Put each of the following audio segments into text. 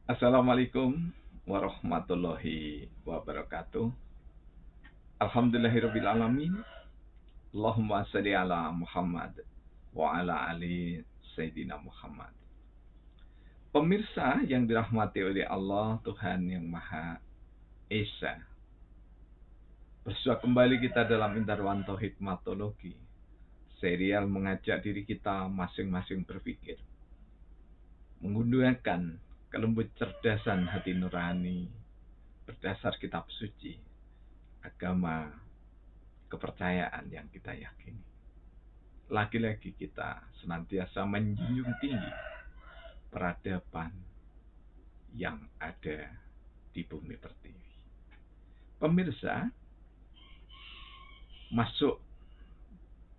Assalamualaikum warahmatullahi wabarakatuh. Alhamdulillahirabbil alamin. Allahumma shalli ala Muhammad wa ala ali Sayyidina Muhammad. Pemirsa yang dirahmati oleh Allah Tuhan yang Maha Esa. Bersua kembali kita dalam Indarwanto Hikmatologi. Serial mengajak diri kita masing-masing berpikir. Menggunakan kelembut cerdasan hati nurani berdasar kitab suci, agama, kepercayaan yang kita yakini. Lagi-lagi kita senantiasa menjunjung tinggi peradaban yang ada di bumi pertiwi. Pemirsa, masuk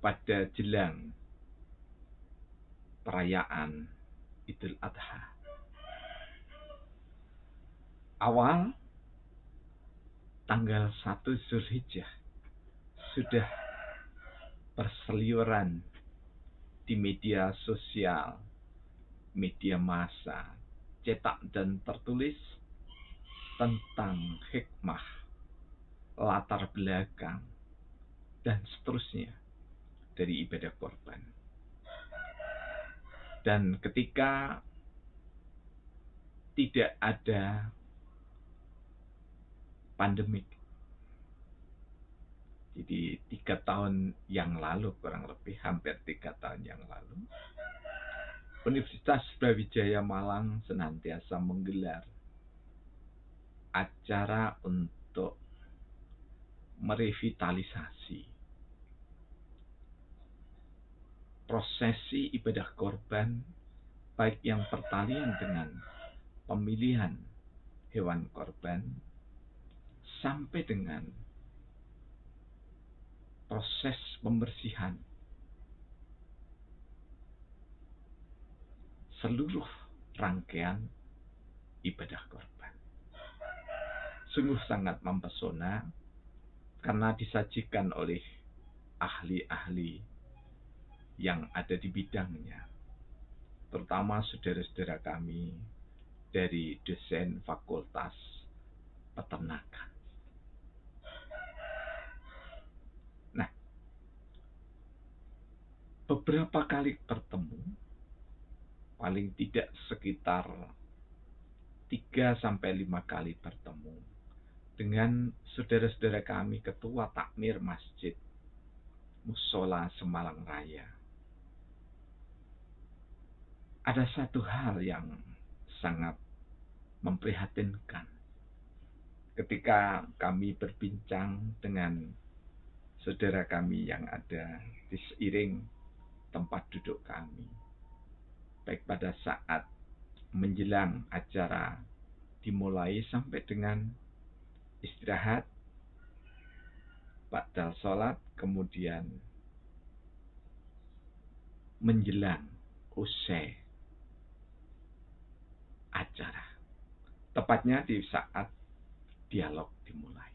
pada jelang perayaan Idul Adha. Awal tanggal 1 Zulhijjah sudah berseliweran di media sosial, media massa, cetak dan tertulis tentang hikmah, latar belakang, dan seterusnya dari ibadah korban. Dan ketika tidak ada pandemik, jadi 3 tahun yang lalu, kurang lebih hampir 3 tahun yang lalu, Universitas Brawijaya Malang senantiasa menggelar acara untuk merevitalisasi prosesi ibadah korban, baik yang pertalian dengan pemilihan hewan korban, sampai dengan proses pembersihan seluruh rangkaian ibadah korban. Sungguh sangat mempesona karena disajikan oleh ahli-ahli yang ada di bidangnya, terutama saudara-saudara kami dari dosen Fakultas Peternakan. Nah, beberapa kali bertemu, paling tidak sekitar 3-5 kali bertemu dengan saudara-saudara kami ketua takmir Masjid Musola Semalang Raya. Ada satu hal yang sangat memprihatinkan ketika kami berbincang dengan saudara kami yang ada di seiring tempat duduk kami, baik pada saat menjelang acara dimulai sampai dengan istirahat, ba'dal sholat, kemudian menjelang usai acara, tepatnya di saat dialog dimulai.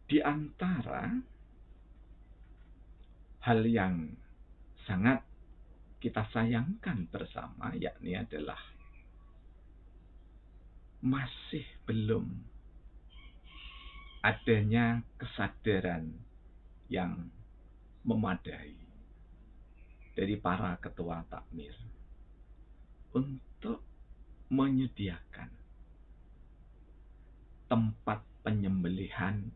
Di antara hal yang sangat kita sayangkan bersama, yakni adalah masih belum adanya kesadaran yang memadai dari para ketua takmir untuk menyediakan tempat penyembelihan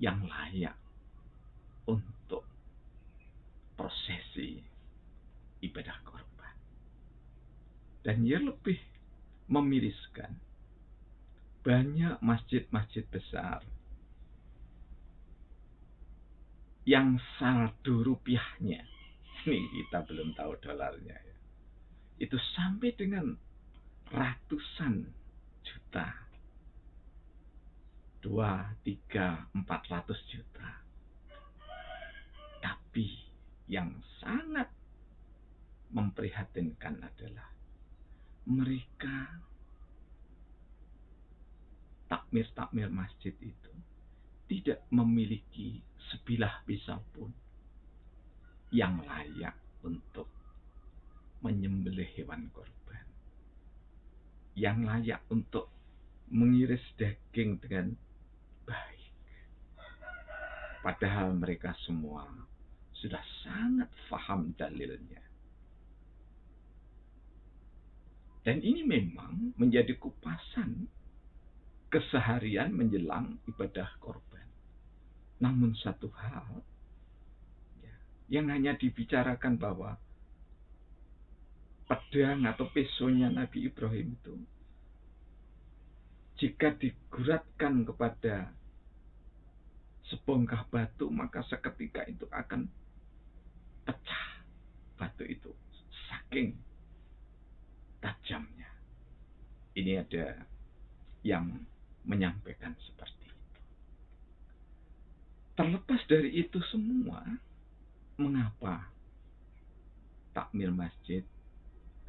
yang layak untuk prosesi ibadah korban. Dan yang lebih memiriskan, banyak masjid-masjid besar yang saldo rupiahnya, ini kita belum tahu dolarnya ya, itu sampai dengan ratusan juta, 2, 3, 400 juta. Tapi yang sangat memprihatinkan adalah mereka takmir-takmir masjid itu tidak memiliki sebilah pisau pun yang layak untuk menyembelih hewan korban. yang layak untuk mengiris daging dengan baik. Padahal mereka semua sudah sangat paham dalilnya. Dan ini memang menjadi kupasan keseharian menjelang ibadah korban. Namun satu hal yang hanya dibicarakan bahwa pedang atau pesonya Nabi Ibrahim itu jika diguratkan kepada sebongkah batu, maka seketika itu akan pecah batu itu, saking tajamnya. Ini ada yang menyampaikan seperti itu. Terlepas dari itu semua, mengapa takmir masjid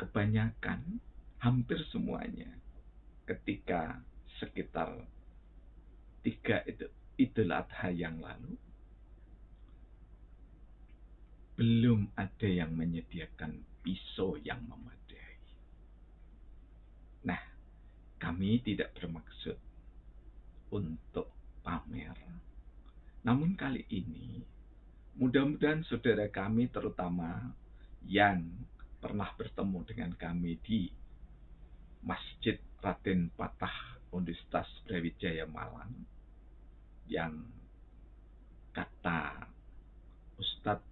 kebanyakan, hampir semuanya, ketika sekitar 3 Idul Adha yang lalu, belum ada yang menyediakan pisau yang memadai. Nah, kami tidak bermaksud untuk pamer. Namun kali ini, mudah-mudahan saudara kami terutama yang pernah bertemu dengan kami di Masjid Raden Patah Universitas Brawijaya Malang, yang kata Ustadz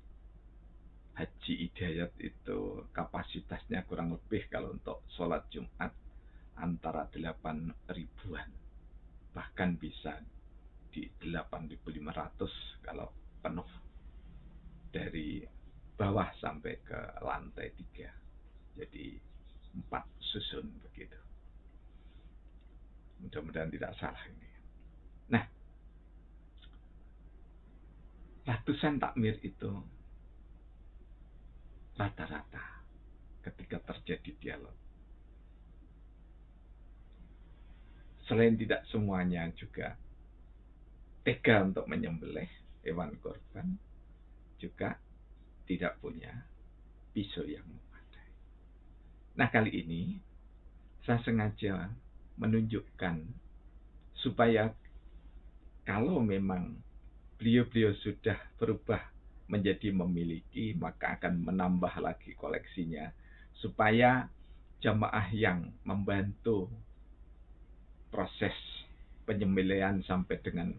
Haji Hidayat itu kapasitasnya kurang lebih kalau untuk sholat Jumat antara 8 ribuan, bahkan bisa di 8.500 kalau penuh dari bawah sampai ke lantai 3, jadi 4 susun begitu. Mudah-mudahan tidak salah ini. Nah, ratusan takmir itu rata-rata ketika terjadi dialog. Selain tidak semuanya juga tega untuk menyembelih hewan korban, juga tidak punya pisau yang memadai. Nah, kali ini saya sengaja menunjukkan supaya kalau memang beliau-beliau sudah berubah menjadi memiliki, maka akan menambah lagi koleksinya, supaya jamaah yang membantu proses penyembelihan sampai dengan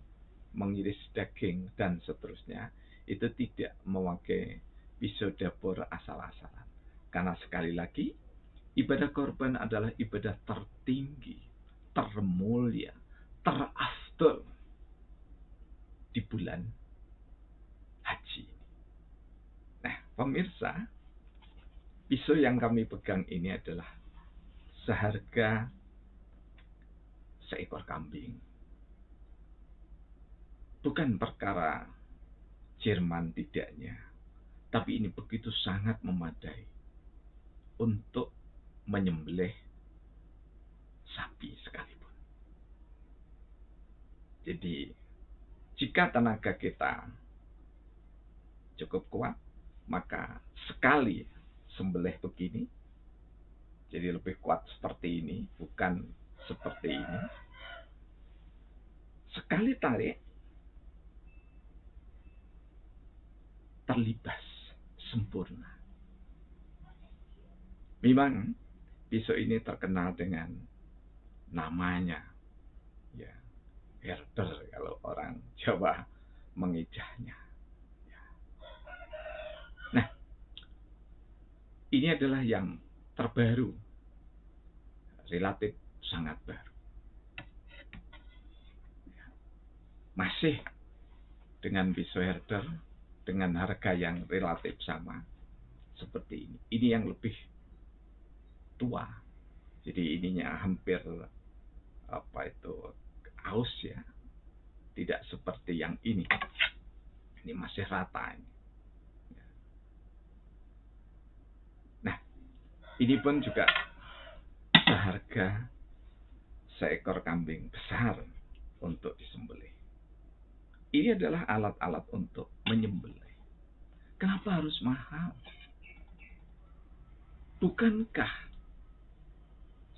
mengiris daging dan seterusnya itu tidak memakai pisau dapur asal-asalan. Karena sekali lagi, ibadah korban adalah ibadah tertinggi, termulia, terafdol di bulan haji. Nah, pemirsa, pisau yang kami pegang ini adalah seharga seekor kambing. Bukan perkara Jerman tidaknya, tapi ini begitu sangat memadai untuk menyembelih sapi sekalipun. Jadi, jika tenaga kita cukup kuat, maka sekali sembelih begini, jadi lebih kuat seperti ini, bukan seperti ini. Sekali tarik, terlibas sempurna. Memang pisau ini terkenal dengan namanya, ya, herder kalau orang Jawa mengejahnya. Nah, ini adalah yang terbaru, relatif sangat baru. Masih dengan pisau herder dengan harga yang relatif sama seperti ini. Ini yang lebih tua. Jadi ininya hampir aus ya. Tidak seperti yang ini. Ini masih rata ini. Nah, ini pun juga seharga seekor kambing besar untuk disembelih. Ini adalah alat-alat untuk menyembelih. Kenapa harus mahal? Bukankah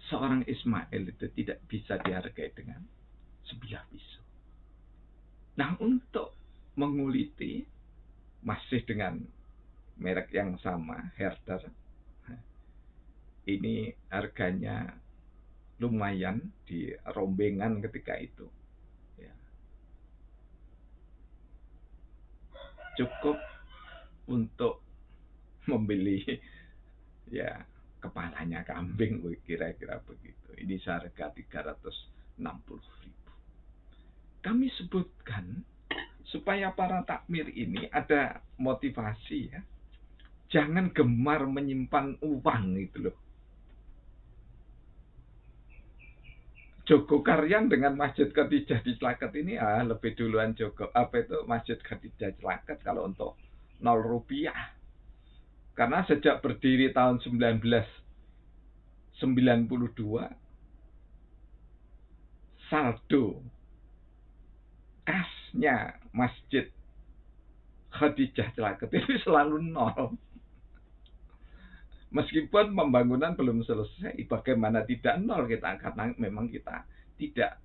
seorang Ismail itu tidak bisa dihargai dengan sebilah pisau. Nah, untuk menguliti masih dengan merek yang sama, Herder, ini harganya lumayan di rombengan ketika itu. Ya. Cukup untuk membeli ya kepalanya kambing, kira-kira begitu. Ini seharga 360.000. Kami sebutkan supaya para takmir ini ada motivasi ya. Jangan gemar menyimpan uang itu loh. Joko Karyan dengan Masjid Khadijah di Celaket ini lebih duluan Masjid Khadijah Celaket kalau untuk 0 rupiah. Karena sejak berdiri tahun 1992 saldo kasnya Masjid Khadijah Celaket ini selalu 0. Meskipun pembangunan belum selesai, bagaimana tidak 0 kita, karena memang kita tidak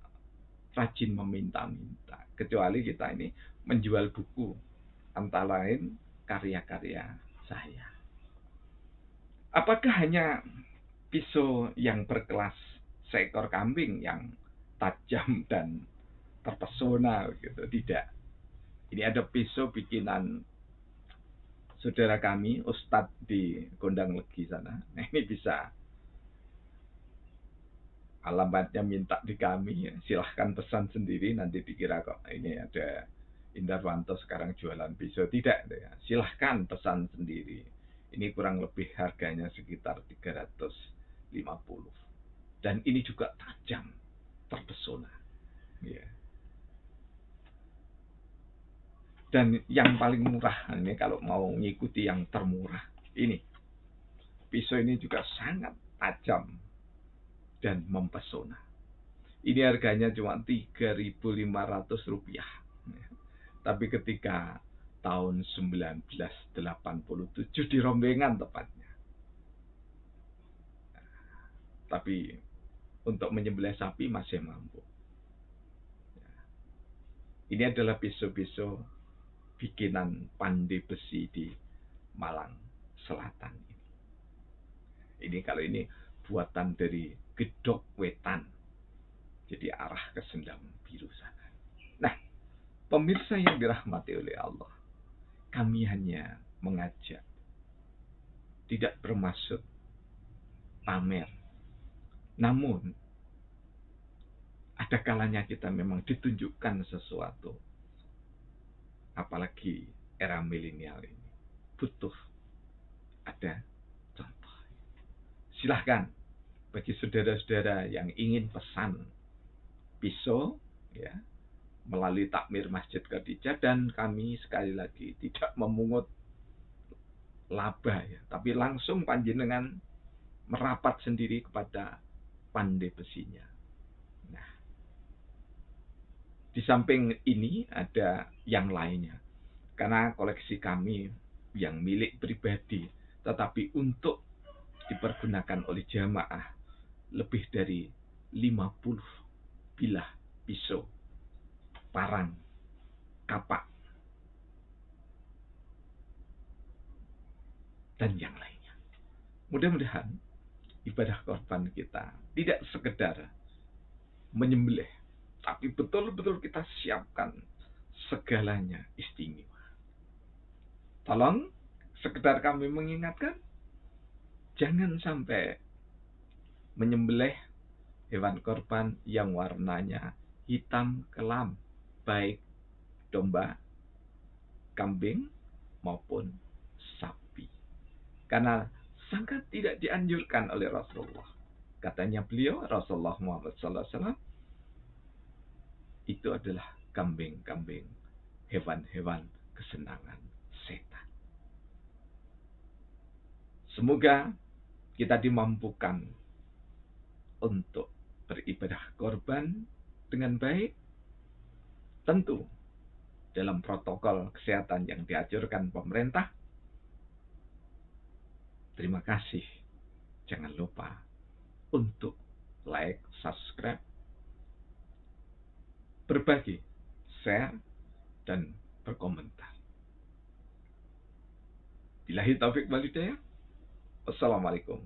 rajin meminta-minta. Kecuali kita ini menjual buku, antara lain karya-karya saya. Apakah hanya pisau yang berkelas seekor kambing yang tajam dan terpesona gitu? Tidak. Ini ada pisau bikinan saudara kami, Ustadz di Gondang Legi sana. Nah, ini bisa alamatnya minta di kami. Silahkan pesan sendiri, nanti dikira kok ini ada Indarwanto sekarang jualan pisau. Tidak, ya. Silahkan pesan sendiri. Ini kurang lebih harganya sekitar 350. Dan ini juga tajam, terpesona. Ya. Dan yang paling murah, ini kalau mau ngikuti yang termurah, ini pisau ini juga sangat tajam dan mempesona. Ini harganya cuma 3.500 rupiah. Tapi ketika tahun 1987 di Rombengan tepatnya. Tapi untuk menyembelih sapi masih mampu. Ini adalah pisau-pisau bikinan pandai besi di Malang Selatan ini. Kalau ini buatan dari Gedok Wetan. Jadi arah ke Sendang Biru sana. Nah, pemirsa yang dirahmati oleh Allah, kami hanya mengajak, tidak bermaksud pamer. Namun, ada kalanya kita memang ditunjukkan sesuatu. Apalagi era milenial ini butuh ada contoh. Silahkan bagi saudara-saudara yang ingin pesan pisau ya melalui takmir Masjid Khadijah, dan kami sekali lagi tidak memungut laba ya, tapi langsung panjenengan merapat sendiri kepada pandai besinya. Nah, di samping ini ada yang lainnya. Karena koleksi kami yang milik pribadi, tetapi untuk dipergunakan oleh jamaah lebih dari 50 bilah pisau, parang, kapak, dan yang lainnya. Mudah-mudahan ibadah korban kita tidak sekedar menyembelih, tapi betul-betul kita siapkan segalanya istimewa. Tolong sekedar kami mengingatkan, jangan sampai menyembelih hewan korban yang warnanya hitam kelam, baik domba, kambing, maupun sapi. Karena sangat tidak dianjurkan oleh Rasulullah. Katanya beliau, Rasulullah Muhammad SAW, itu adalah kambing-kambing, hewan-hewan kesenangan setan. Semoga kita dimampukan untuk beribadah korban dengan baik, tentu dalam protokol kesehatan yang dianjurkan pemerintah. Terima kasih. Jangan lupa untuk like, subscribe, berbagi, share, dan berkomentar. Billahi taufik wal hidayah. Wassalamualaikum